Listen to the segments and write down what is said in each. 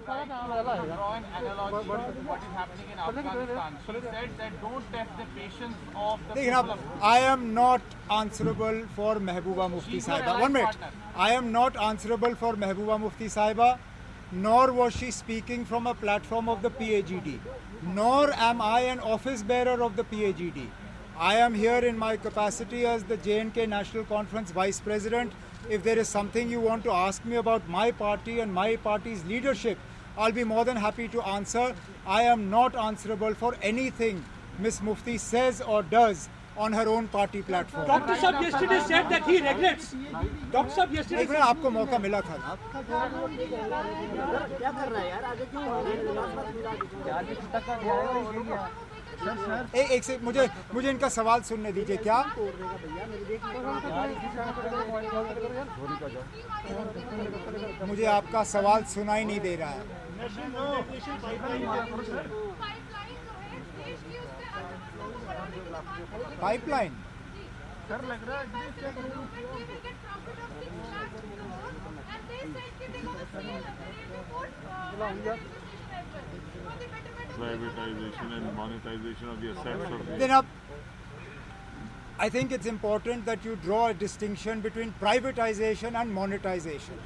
draw an analogy to what is happening in Afghanistan. She said that don't test the patience of the people. I am not answerable for Mehbooba Mufti Sahiba. 1 minute. I am not answerable for Mehbooba Mufti Sahiba, nor was she speaking from a platform of the PAGD, nor am I an office bearer of the PAGD. I am here in my capacity as the J&K National Conference Vice President. If there is something you want to ask me about my party and my party's leadership, I'll be more than happy to answer. I am not answerable for anything Ms. Mufti says or does on her own party platform. Dr. Saab yesterday said that he regrets. Dr. Saab yesterday एक minute, आपको मौका मिला था ना? एक से मुझे इनका सवाल सुनने दीजिए। क्या मुझे आपका सवाल सुनाई नहीं दे रहा है? पाइपलाइन सर लग रहा है privatization and monetization of the assets of the... Then I think it's important that you draw a distinction between privatization and monetization.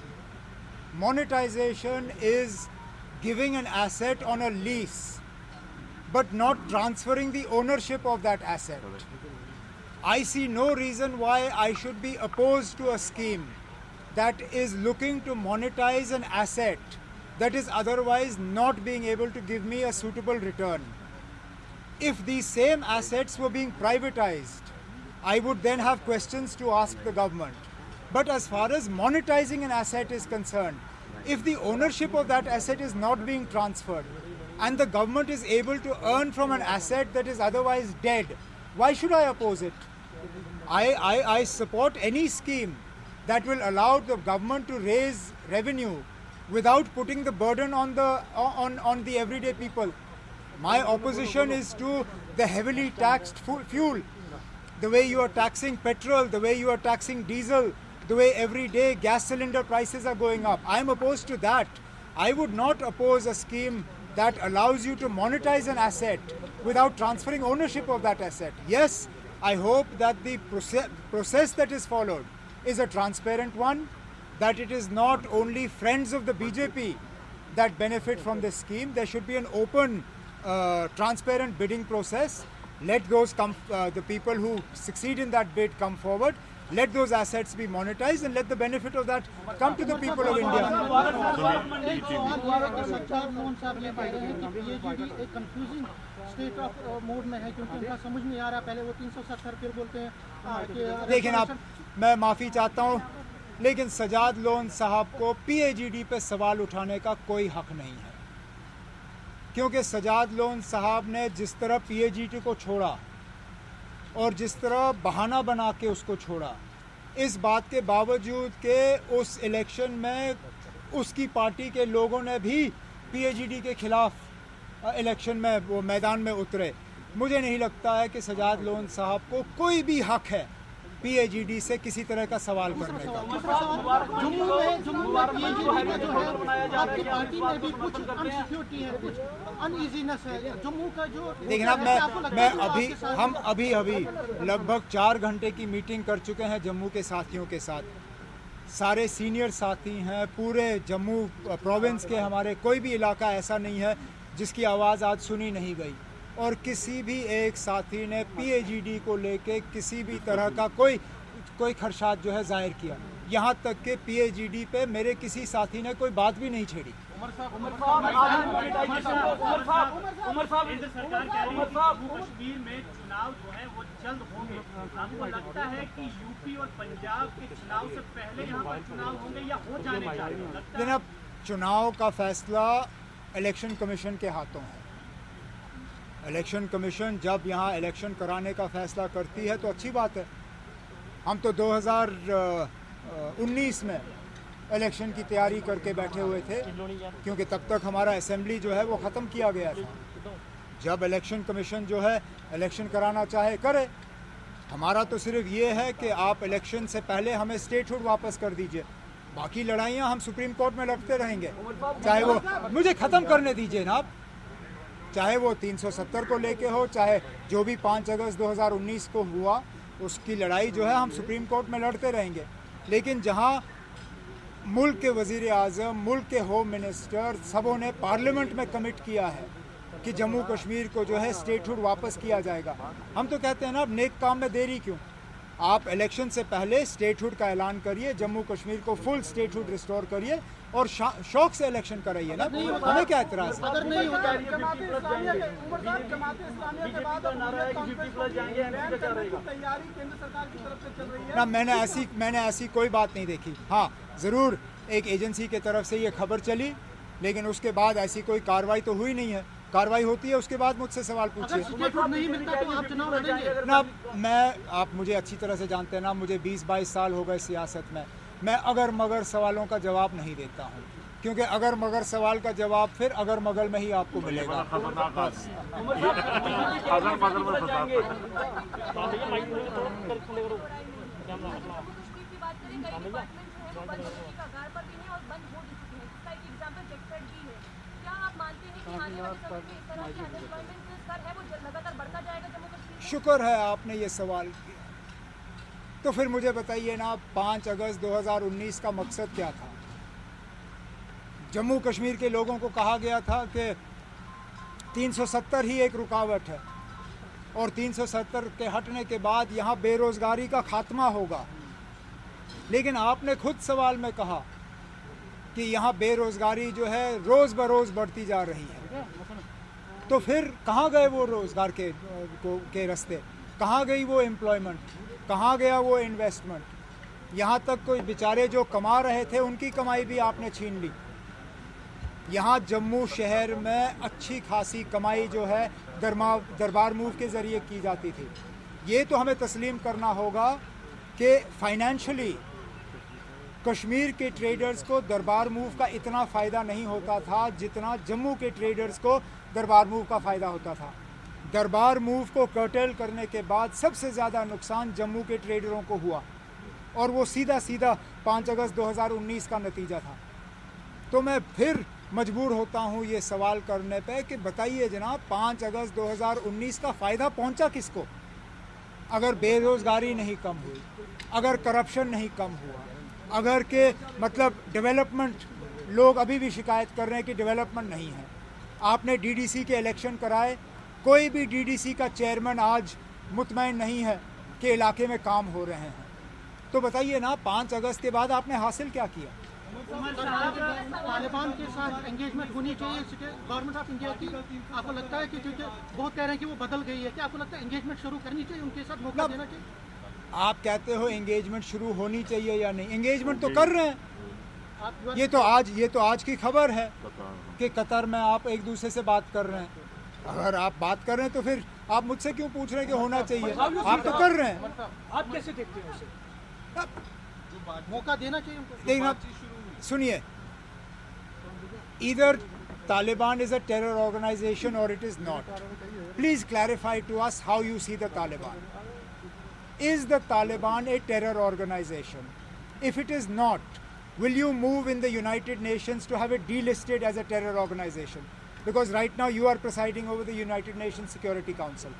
Monetization is giving an asset on a lease, but not transferring the ownership of that asset. I see no reason why I should be opposed to a scheme that is looking to monetize an asset that is otherwise not being able to give me a suitable return. If these same assets were being privatized, I would then have questions to ask the government. But as far as monetizing an asset is concerned, if the ownership of that asset is not being transferred and the government is able to earn from an asset that is otherwise dead, why should I oppose it? I support any scheme that will allow the government to raise revenue without putting the burden on the everyday people. My opposition is to the heavily taxed fuel, the way you are taxing petrol, the way you are taxing diesel, the way every day gas cylinder prices are going up. I am opposed to that. I would not oppose a scheme that allows you to monetize an asset without transferring ownership of that asset. Yes, I hope that the process that is followed is a transparent one, that it is not only friends of the BJP that benefit from this scheme. There should be an open, transparent bidding process. Let those the people who succeed in that bid come forward. Let those assets be monetized and let the benefit of that come to the people of India. लेकिन आप, मैं माफ़ी चाहता हूँ, लेकिन Sajjad loan साहब को PAGD पे सवाल उठाने का कोई हक नहीं है, क्योंकि सजाद लोन साहब ने जिस तरह PAGD को छोड़ा और जिस तरह बहाना बना के उसको छोड़ा, इस बात के बावजूद के उस इलेक्शन में उसकी पार्टी के लोगों ने भी PAGD के खिलाफ इलेक्शन में वो मैदान में उतरे। मुझे नहीं लगता है कि सजाद लोन साहब को कोई भी हक है PAGD से किसी तरह का सवाल करने का। लेकिन अब हम अभी लगभग 4 घंटे की मीटिंग कर चुके हैं जम्मू के साथियों के साथ। सारे सीनियर साथी हैं, पूरे जम्मू प्रोविंस के हमारे कोई भी इलाका ऐसा नहीं है जिसकी आवाज़ आज सुनी नहीं गई, और किसी भी एक साथी ने PAGD को लेके किसी भी तरह का कोई खदशात जो है जाहिर किया। यहाँ तक कि PAGD पे मेरे किसी साथी ने कोई बात भी नहीं छेड़ी। उमर साहब कश्मीर में चुनाव जो है वो जल्द होंगे। आपको लगता है कि यूपी और पंजाब के चुनाव से पहले यहाँ पर चुनाव होंगे या हो जाने चाहिए? लेकिन अब चुनाव का फैसला इलेक्शन कमीशन के हाथों है। इलेक्शन कमीशन जब यहाँ इलेक्शन कराने का फैसला करती है तो अच्छी बात है। हम तो 2019 में इलेक्शन की तैयारी करके बैठे हुए थे, क्योंकि तब तक हमारा असेंबली जो है वो ख़त्म किया गया था। जब इलेक्शन कमीशन जो है इलेक्शन कराना चाहे करे, हमारा तो सिर्फ ये है कि आप इलेक्शन से पहले हमें स्टेटहुड वापस कर दीजिए। बाकी लड़ाइयाँ हम सुप्रीम कोर्ट में लड़ते रहेंगे, चाहे वो, मुझे ख़त्म करने दीजिए ना आप, चाहे वो 370 को लेके हो, चाहे जो भी 5 अगस्त 2019 को हुआ उसकी लड़ाई जो है हम सुप्रीम कोर्ट में लड़ते रहेंगे। लेकिन जहाँ मुल्क के वज़ीर आज़म, मुल्क के होम मिनिस्टर सबों ने पार्लियामेंट में कमिट किया है कि जम्मू कश्मीर को जो है स्टेटहुड वापस किया जाएगा, हम तो कहते हैं ना अब नेक काम में देरी क्यों, आप इलेक्शन से पहले स्टेटहुड का ऐलान करिए, जम्मू कश्मीर को फुल स्टेटहुड रिस्टोर करिए और शौक से इलेक्शन कराइए ना, हमें क्या एतराज़ है? अगर नहीं होता है ना, मैंने ऐसी कोई बात नहीं देखी। हाँ, ज़रूर एक एजेंसी के तरफ से ये खबर चली, लेकिन उसके बाद ऐसी कोई कार्रवाई तो हुई नहीं है। कार्रवाई होती है उसके बाद मुझसे सवाल पूछिए नहीं मिलता तो आप चुनाव लड़ेंगे ना। आप मुझे अच्छी तरह से जानते हैं ना, मुझे 20-22 साल हो गए सियासत में, मैं अगर मगर सवालों का जवाब नहीं देता हूँ, क्योंकि अगर मगर सवाल का जवाब फिर अगर मगर में ही आपको मिलेगा। शुक्र है आपने ये सवाल किया। तो फिर मुझे बताइए ना, 5 अगस्त 2019 का मकसद क्या था? जम्मू कश्मीर के लोगों को कहा गया था कि 370 ही एक रुकावट है और 370 के हटने के बाद यहाँ बेरोज़गारी का खात्मा होगा। लेकिन आपने खुद सवाल में कहा कि यहाँ बेरोज़गारी जो है रोज़ बरोज़ बढ़ती जा रही है। तो फिर कहाँ गए वो रोज़गार के रास्ते, कहाँ गई वो एम्प्लॉयमेंट, कहाँ गया वो इन्वेस्टमेंट? यहाँ तक कोई बेचारे जो कमा रहे थे उनकी कमाई भी आपने छीन ली। यहाँ जम्मू शहर में अच्छी खासी कमाई जो है दरबार मूव के ज़रिए की जाती थी। ये तो हमें तस्लीम करना होगा कि फाइनेंशियली कश्मीर के ट्रेडर्स को दरबार मूव का इतना फ़ायदा नहीं होता था जितना जम्मू के ट्रेडर्स को दरबार मूव का फ़ायदा होता था। दरबार मूव को कर्टेल करने के बाद सबसे ज़्यादा नुकसान जम्मू के ट्रेडरों को हुआ और वो सीधा 5 अगस्त 2019 का नतीजा था। तो मैं फिर मजबूर होता हूँ ये सवाल करने पे कि बताइए जनाब, 5 अगस्त 2019 का फ़ायदा पहुँचा किसको? अगर बेरोज़गारी नहीं कम हुई, अगर करप्शन नहीं कम हुआ, अगर के मतलब डेवलपमेंट, लोग अभी भी शिकायत कर रहे हैं कि डेवलपमेंट नहीं है। आपने डीडीसी के इलेक्शन कराए, कोई भी डीडीसी का चेयरमैन आज मुतमईन नहीं है कि इलाके में काम हो रहे हैं। तो बताइए ना, 5 अगस्त के बाद आपने हासिल क्या किया? तालिबान के साथ एंगेजमेंट होनी चाहिए गवर्नमेंट ऑफ इंडिया की। आपको लगता है कि बहुत कह रहे हैं कि वो बदल गई है, क्या आपको लगता है एंगेजमेंट शुरू करनी चाहिए, उनके साथ मौका देना चाहिए? आप कहते हो एंगेजमेंट शुरू होनी चाहिए या नहीं? एंगेजमेंट तो कर रहे हैं। ये तो आज की खबर है कि कतर में आप एक दूसरे से बात कर रहे हैं। अगर आप बात कर रहे हैं तो फिर आप मुझसे क्यों पूछ रहे हैं कि होना चाहिए? आप तो कर रहे हैं। आप कैसे देखते हैं उसे? मौका देना चाहिए उनको। देखना, सुनिए, either Taliban is a terror organization or it is not. Please clarify to us how you see the Taliban. Is the Taliban a terror organization? If it is not, will you move in the United Nations to have it delisted as a terror organization? Because right now you are presiding over the United Nations Security Council.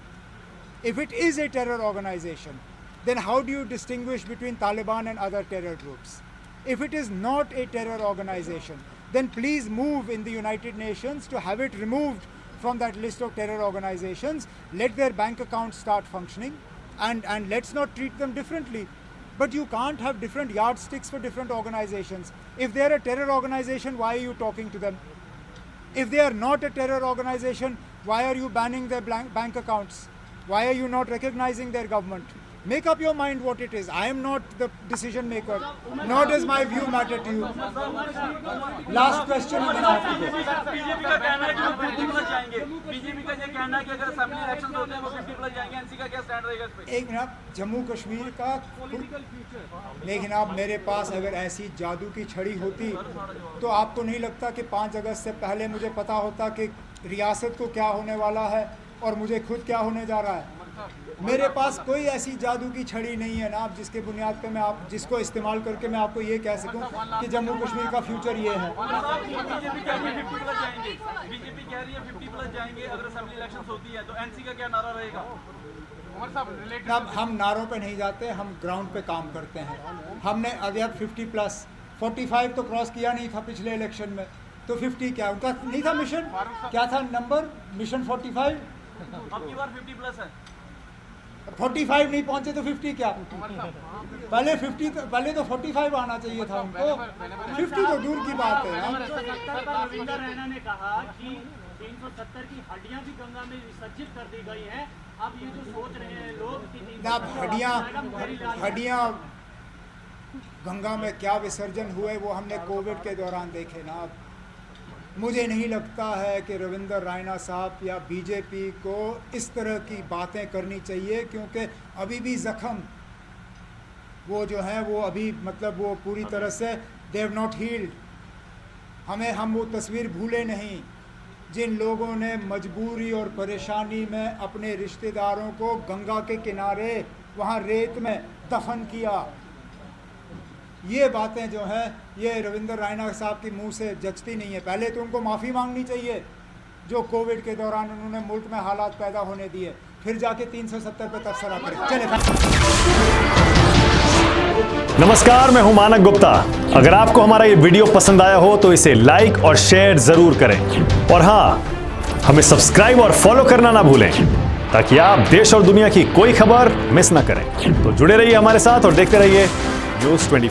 If it is a terror organization, then how do you distinguish between Taliban and other terror groups? If it is not a terror organization, then please move in the United Nations to have it removed from that list of terror organizations. Let their bank accounts start functioning and let's not treat them differently. But you can't have different yardsticks for different organizations. If they are a terror organization, why are you talking to them? If they are not a terror organization, why are you banning their bank accounts? Why are you not recognizing their government? Make up your mind what it is. I am not the decision maker, nor does my view matter to you. Last question and then I have to go. BJP का कहना है कि वो 50+ जाएंगे। BJP का ये कहना है कि अगर असेंबली इलेक्शन होते हैं वो 50+ जाएंगे। एनसी का क्या स्टैंड रहेगा इस पे? एक मिनट, जम्मू कश्मीर का, लेकिन अब मेरे पास अगर ऐसी जादू की छड़ी होती तो आपको नहीं लगता कि 5 अगस्त से पहले मुझे पता होता कि रियासत को क्या होने वाला है और मुझे खुद क्या होने जा रहा है? मेरे पास कोई ऐसी जादू की छड़ी नहीं है ना जिसके बुनियाद पे मैं आप जिसको इस्तेमाल करके मैं आपको ये कह सकूं कि जम्मू कश्मीर का फ्यूचर ये है। बीजेपी कह रही है 50 प्लस जाएंगे, बीजेपी कह रही है 50 प्लस जाएंगे अगर असेंबली इलेक्शंस होती है, तो एनसी का क्या नारा रहेगा? उमर साहब रिलेटेड अब हम नारों पे नहीं जाते, हम ग्राउंड पे काम करते हैं। हमने अभी अब 50 प्लस 45 तो क्रॉस किया नहीं था पिछले इलेक्शन में, तो 50 क्या उनका नहीं था मिशन, क्या था नंबर मिशन 45? अब की बार 50 प्लस है। 45 नहीं पहुंचे तो 50 क्या? पहले 50 पहले तो 45 आना चाहिए था उनको, 50 तो दूर की बात है। 370 पर रविंदर रैना ने कहा कि 370 की हड्डियां भी गंगा में विसर्जित कर दी गई हैं। अब ये जो सोच रहे हैं लोग कि अब हड्डियां गंगा में क्या विसर्जन हुए वो हमने कोविड के दौरान देखे ना। अब मुझे नहीं लगता है कि रविंदर रैना साहब या बीजेपी को इस तरह की बातें करनी चाहिए, क्योंकि अभी भी जख्म वो जो है वो अभी मतलब वो पूरी तरह से दे हैव नॉट हील्ड। हम वो तस्वीर भूले नहीं जिन लोगों ने मजबूरी और परेशानी में अपने रिश्तेदारों को गंगा के किनारे वहाँ रेत में दफन किया। ये बातें जो हैं ये रविंदर रैना साहब की मुंह से जचती नहीं है। पहले तो उनको माफ़ी मांगनी चाहिए जो कोविड के दौरान उन्होंने मुल्क में हालात पैदा होने दिए, फिर जाके 370 पे तबसरा करें। चले नमस्कार, मैं हूं मानक गुप्ता। अगर आपको हमारा ये वीडियो पसंद आया हो तो इसे लाइक और शेयर जरूर करें, और हाँ, हमें सब्सक्राइब और फॉलो करना ना भूलें ताकि आप देश और दुनिया की कोई खबर मिस ना करें। तो जुड़े रहिए हमारे साथ और देखते रहिए News 24।